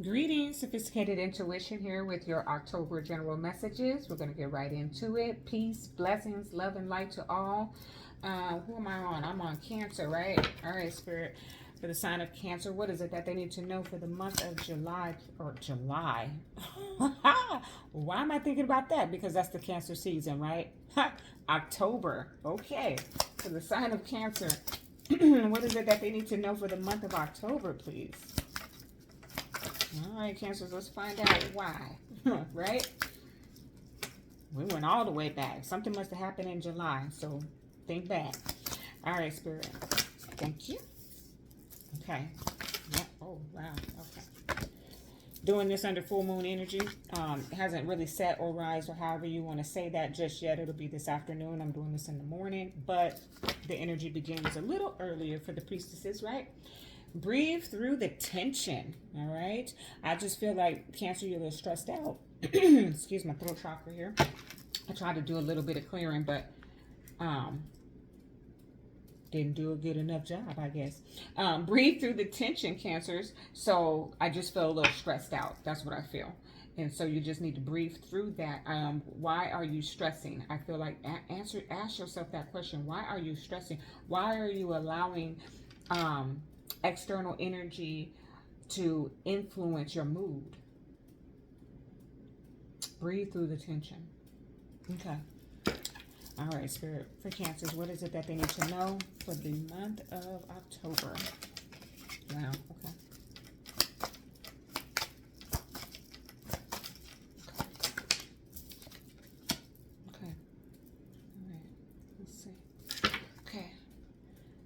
Greetings, Sophisticated Intuition here with your October general messages. We're going to get right into it. Peace, blessings, love, and light to all. Who am I on? I'm on Cancer, right? All right, Spirit. For the sign of Cancer, what is it that they need to know for the month of July or July? Why am I thinking about that? Because that's the Cancer season, right? October. Okay. For the sign of Cancer, what is it that they need to know for the month of October, please? All right, Cancers, let's find out why, right? We went all the way back. Something must have happened in July, so think back. All right, Spirit. Thank you. Okay. Yeah. Oh, wow. Okay. Doing this under full moon energy. Hasn't really set or rise or however you want to say that just yet. It'll be this afternoon. I'm doing this in the morning, but the energy begins a little earlier for the priestesses, right? Breathe through the tension, all right? I just feel like, Cancer, you're a little stressed out. Excuse my throat chakra here. I tried to do a little bit of clearing, but didn't do a good enough job, I guess. Breathe through the tension, Cancers. So I just feel a little stressed out. That's what I feel. And so you just need to breathe through that. Why are you stressing? I feel like ask yourself that question. Why are you stressing? Why are you allowing external energy to influence your mood? Breathe through the tension. Okay. All right, Spirit. For Cancers, what is it that they need to know for the month of October? Wow. Okay. Okay. All right. Let's see. Okay.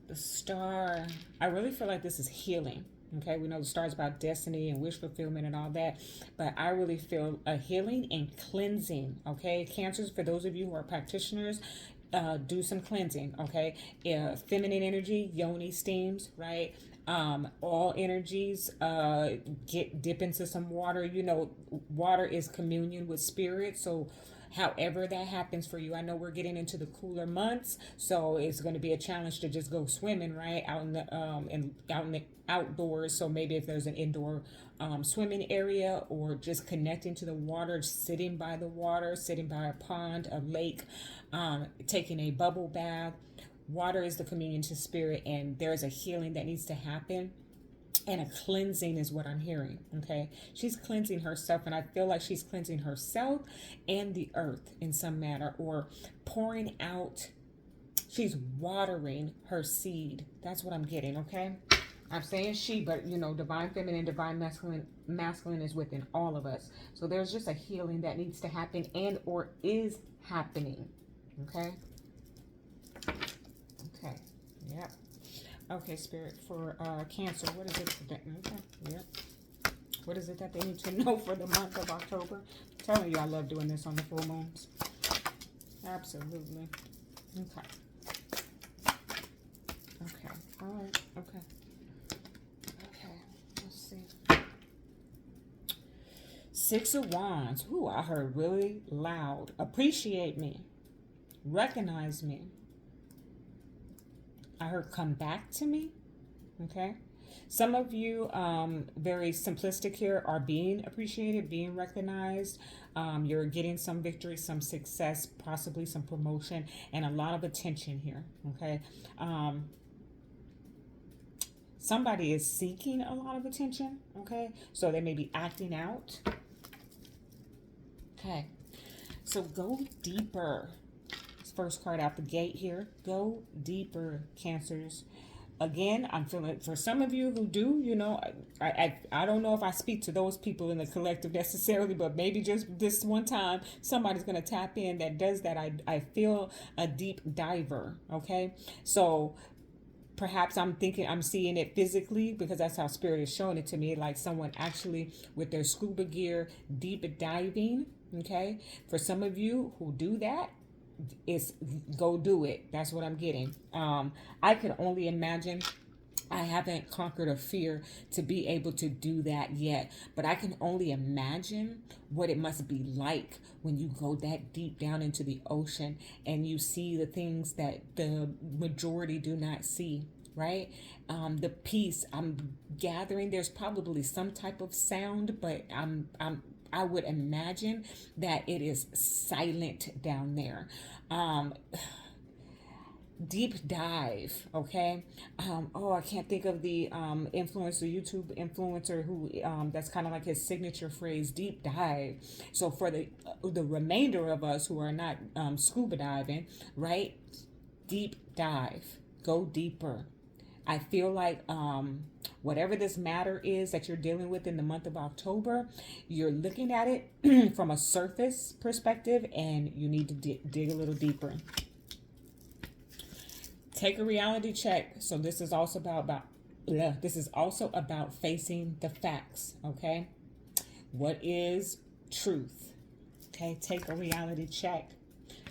The star. I really feel like this is healing. Okay, we know the star is about destiny and wish fulfillment and all that, but I really feel a healing and cleansing. Okay, Cancers, for those of you who are practitioners, do some cleansing. Okay, feminine energy, yoni steams, right? All energies, dip into some water. You know, water is communion with spirit, so however that happens for you. I know we're getting into the cooler months, so it's going to be a challenge to just go swimming, right, out in the out in the outdoors. So maybe if there's an indoor swimming area, or just connecting to the water, sitting by the water, sitting by a pond, a lake, taking a bubble bath. Water is the communion to spirit, and there's a healing that needs to happen, and a cleansing is what I'm hearing. Okay, she's cleansing herself, and I feel like she's cleansing herself and the earth in some manner, or pouring out. She's watering her seed. That's what I'm getting. Okay, I'm saying she, but you know, divine feminine, divine masculine is within all of us. So there's just a healing that needs to happen, and or is happening. Okay. Okay. Yep. Okay, Spirit, for Cancer, what is it? Okay, yep. What is it that they need to know for the month of October? I'm telling you, I love doing this on the full moons. Absolutely. Okay. Okay. All right. Okay. Okay. Let's see. Six of Wands. Ooh, I heard really loud. Appreciate me. Recognize me. I heard come back to me. Okay. Some of you, very simplistic here, are being appreciated, being recognized. You're getting some victory, some success, possibly some promotion, and a lot of attention here. Okay. Somebody is seeking a lot of attention. Okay. So they may be acting out. Okay. So go deeper. First card out the gate here. Go deeper, Cancers. Again, I'm feeling, for some of you who do, you know, I don't know if I speak to those people in the collective necessarily, but maybe just this one time somebody's going to tap in that does that. I feel a deep diver. Okay, so perhaps I'm seeing it physically, because that's how spirit is showing it to me, like someone actually with their scuba gear deep diving. Okay, for some of you who do that, it's go do it. That's what I'm getting. I can only imagine. I haven't conquered a fear to be able to do that yet, but I can only imagine what it must be like when you go that deep down into the ocean and you see the things that the majority do not see. right? The peace I'm gathering, there's probably some type of sound, but I would imagine that it is silent down there. Um, Deep dive, okay. Oh, I can't think of the influencer, YouTube influencer, who that's kind of like his signature phrase, deep dive. So for the remainder of us who are not scuba diving, right? Deep dive, go deeper. I feel like whatever this matter is that you're dealing with in the month of October, you're looking at it from a surface perspective, and you need to dig a little deeper. Take a reality check. So this is also this is also about facing the facts. Okay, what is truth? Okay, take a reality check,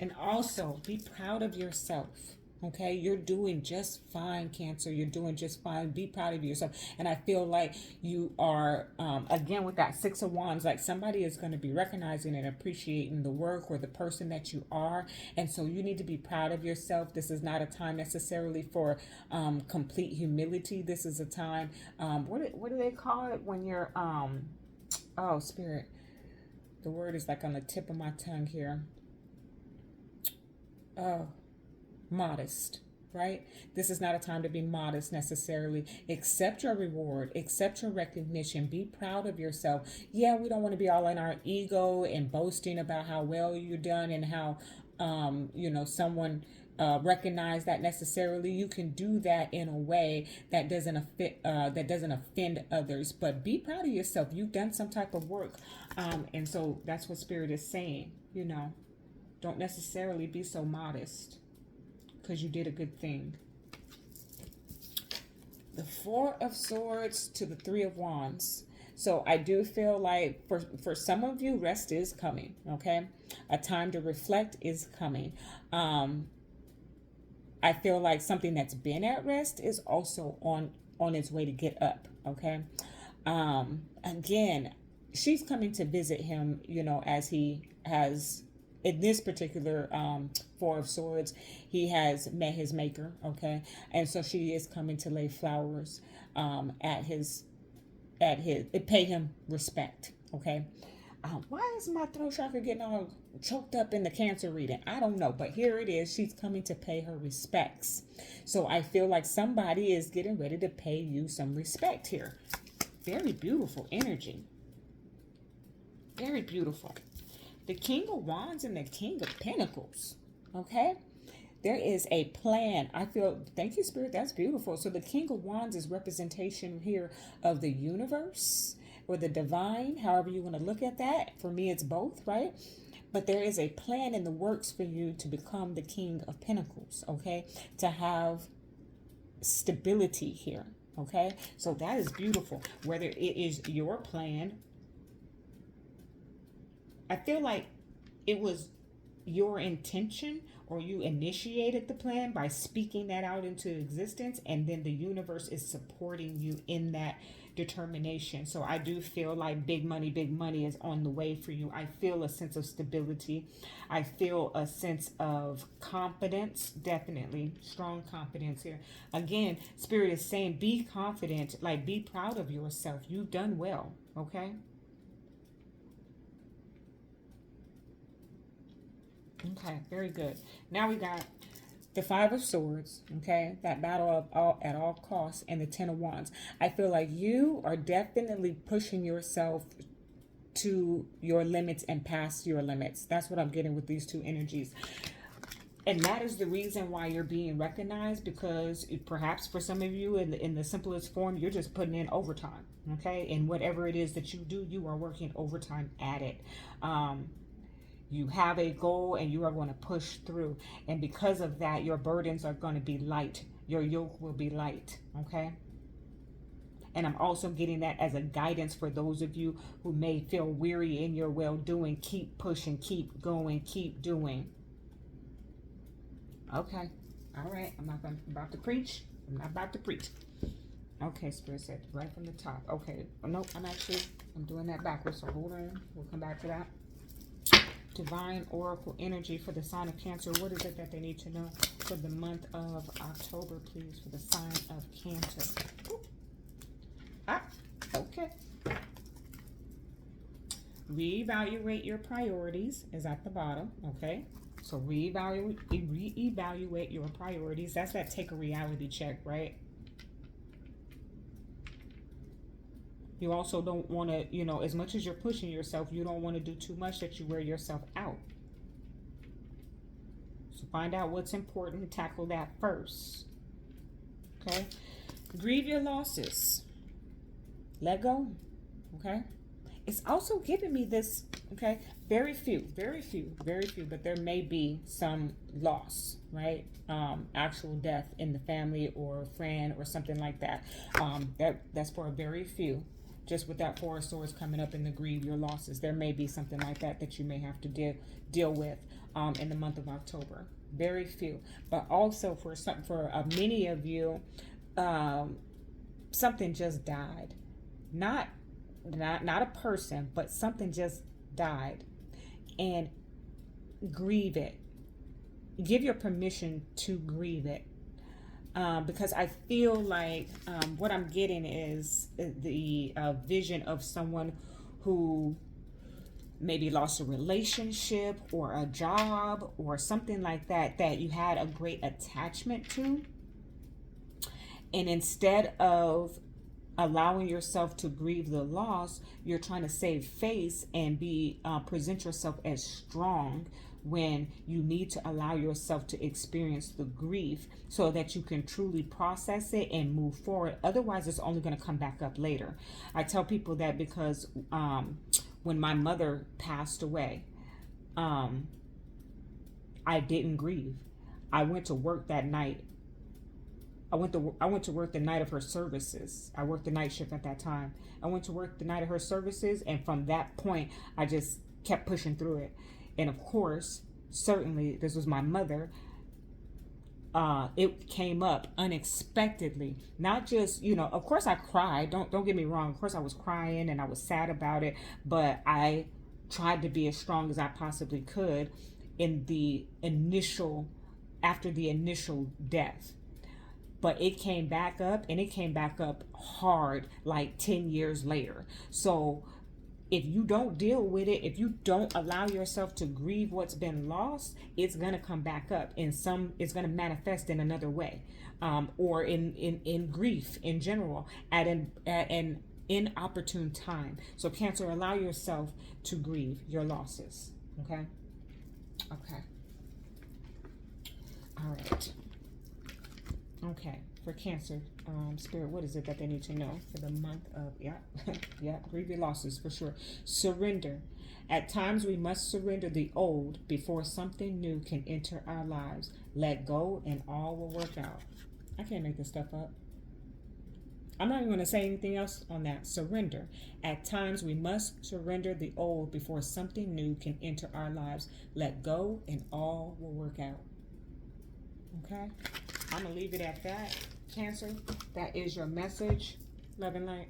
and also be proud of yourself. Okay, you're doing just fine, Cancer. You're doing just fine. Be proud of yourself. And I feel like you are, again, with that Six of Wands, like somebody is going to be recognizing and appreciating the work or the person that you are. And so you need to be proud of yourself. This is not a time necessarily for complete humility. This is a time, what do they call it when you're, oh, Spirit, the word is like on the tip of my tongue here. Oh, modest, right? This is not a time to be modest necessarily. Accept your reward, accept your recognition, be proud of yourself. Yeah, we don't want to be all in our ego and boasting about how well you're done and how someone recognize that necessarily. You can do that in a way that doesn't offend others, but be proud of yourself. You've done some type of work, and so that's what Spirit is saying. Don't necessarily be so modest, because you did a good thing. The Four of Swords to the Three of Wands. So I do feel like for some of you, rest is coming, okay? A time to reflect is coming. I feel like something that's been at rest is also on its way to get up, okay? Again, she's coming to visit him, as he has in this particular Four of Swords, he has met his maker, okay? And so she is coming to lay flowers pay him respect, okay? Why is my throat chakra getting all choked up in the Cancer reading? I don't know, but here it is. She's coming to pay her respects. So I feel like somebody is getting ready to pay you some respect here. Very beautiful energy. Very beautiful. The King of Wands and the King of Pentacles. Okay? There is a plan. I feel, thank you, Spirit. That's beautiful. So the King of Wands is representation here of the universe or the divine, however you want to look at that. For me, it's both, right? But there is a plan in the works for you to become the King of Pentacles, okay? To have stability here, okay? So that is beautiful. Whether it is your plan, I feel like it was your intention, or you initiated the plan by speaking that out into existence, and then the universe is supporting you in that determination. So I do feel like big money is on the way for you. I feel a sense of stability. I feel a sense of confidence, definitely strong confidence here. Again, Spirit is saying be confident, like be proud of yourself. You've done well, okay? Okay, very good. Now we got the Five of Swords, okay? That battle of at all costs, and the Ten of Wands. I feel like you are definitely pushing yourself to your limits and past your limits. That's what I'm getting with these two energies. And that is the reason why you're being recognized, because perhaps for some of you in the simplest form, you're just putting in overtime, okay? And whatever it is that you do, you are working overtime at it. You have a goal and you are going to push through. And because of that, your burdens are going to be light. Your yoke will be light, okay? And I'm also getting that as a guidance for those of you who may feel weary in your well-doing. Keep pushing, keep going, keep doing. Okay. All right. I'm about to preach. I'm not about to preach. Okay, Spirit said right from the top. Okay. Oh, no, I'm doing that backwards. So hold on. We'll come back to that. divine oracle energy for the sign of Cancer. What is it that they need to know for the month of October, please, for the sign of Cancer? Ooh. Ah, okay. Reevaluate your priorities is at the bottom, okay? So reevaluate your priorities. That's that take a reality check, right? You also don't want to, you know, as much as you're pushing yourself, you don't want to do too much that you wear yourself out. So find out what's important, tackle that first. Okay? Grieve your losses. Let go. Okay? It's also giving me this, okay? Very few, but there may be some loss, right? Actual death in the family or a friend or something like that. That's for a very few. Just with that Four of Swords coming up in the grieve your losses, there may be something like that that you may have to deal with in the month of October. Very few, but also for many of you, something just died. Not a person, but something just died, and grieve it. Give your permission to grieve it. Because I feel like what I'm getting is the vision of someone who maybe lost a relationship or a job or something like that that you had a great attachment to. And instead of allowing yourself to grieve the loss, you're trying to save face and present yourself as strong when you need to allow yourself to experience the grief so that you can truly process it and move forward. Otherwise, it's only going to come back up later. I tell people that because when my mother passed away, I didn't grieve. I went to work that night. I went to work the night of her services. I worked the night shift at that time. I went to work the night of her services, and from that point, I just kept pushing through it. And of course, certainly, this was my mother. It came up unexpectedly. Not just, you know, of course I cried. Don't get me wrong. Of course I was crying and I was sad about it, but I tried to be as strong as I possibly could after the initial death. But it came back up, and it came back up hard like 10 years later. So if you don't deal with it, if you don't allow yourself to grieve what's been lost, it's going to come back up it's going to manifest in another way, or in grief in general at an inopportune time. So Cancer, allow yourself to grieve your losses. Okay. All right. Okay, for Cancer, Spirit, what is it that they need to know for the month of, grieve your losses for sure. Surrender. At times we must surrender the old before something new can enter our lives. Let go and all will work out. I can't make this stuff up. I'm not even going to say anything else on that. Surrender. At times we must surrender the old before something new can enter our lives. Let go and all will work out. Okay? I'm going to leave it at that, Cancer. That is your message. Love and light.